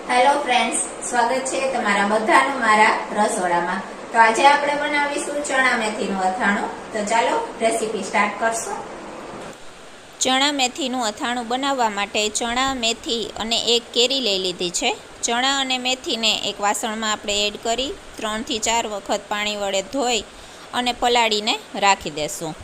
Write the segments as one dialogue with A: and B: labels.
A: Hello friends, સ્વાગત છે તમારા બધાનું મારા રસોડામાં। તો આજે આપણે બનાવીશું ચણા મેથીનું અથાણું। તો ચાલો રેસીપી સ્ટાર્ટ કરશું।
B: ચણા મેથીનું અથાણું બનાવવા માટે ચણા, મેથી અને એક કેરી લઈ લીધી છે। ચણા અને મેથીને એક વાસણમાં આપણે એડ કરી 3 થી 4 વખત પાણી વડે ધોઈ અને પલાળીને રાખી દેશું।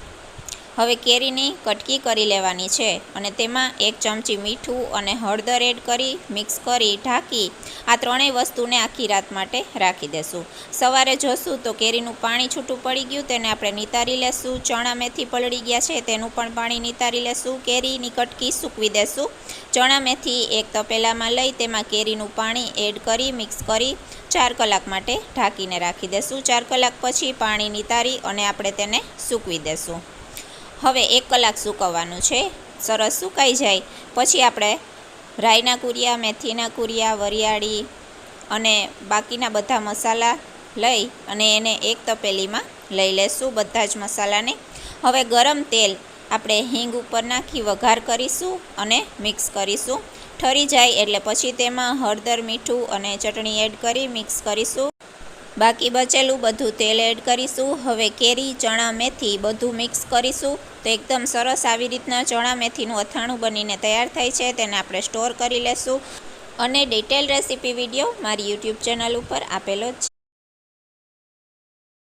B: હવે કેરીની કટકી કરી લેવાની છે અને તેમાં 1 ચમચી મીઠું અને હળદર એડ કરી મિક્સ કરી ઢાંકી આ ત્રણેય વસ્તુને આખી રાત માટે રાખી દેશું। સવારે જોશું તો કેરીનું પાણી છૂટું પડી ગયું, તેને આપણે નિતારી લેશું। ચણા મેથી પલળી ગયા છે તેનું પણ પાણી નિતારી લેશું। કેરીની કટકી સૂકવી દેશું। ચણા મેથી એક તપેલામાં લઈ તેમાં કેરીનું પાણી એડ કરી મિક્સ કરી 4 કલાક માટે ઢાંકીને રાખી દેશું। 4 કલાક પછી પાણી નિતારી અને આપણે તેને સૂકવી દેશું। હવે 1 કલાક સૂકવવાનું છે। સરસ સુકાઈ જાય પછી આપણે રાઈના કુરિયા, મેથીના કુરિયા, વરિયાળી અને બાકીના બધા મસાલા લઈ અને એને એક તપેલીમાં લઈ લેશું, બધા જ મસાલાને। હવે ગરમ તેલ આપણે હિંગ ઉપર નાખી વઘાર કરીશું અને મિક્સ કરીશું। ઠરી જાય એટલે પછી તેમાં હળદર, મીઠું અને ચટણી એડ કરી મિક્સ કરીશું। બાકી બચેલું બધું તેલ એડ કરીશું। હવે કેરી, ચણા, મેથી બધું મિક્સ કરીશું તો એકદમ સરસ આવી રીતના ચણા મેથીનું અથાણું બનીને તૈયાર થાય છે। તેને આપણે સ્ટોર કરી લેશું અને ડિટેલ રેસીપી વિડીયો મારી યુટ્યુબ ચેનલ ઉપર આપેલો જ છે।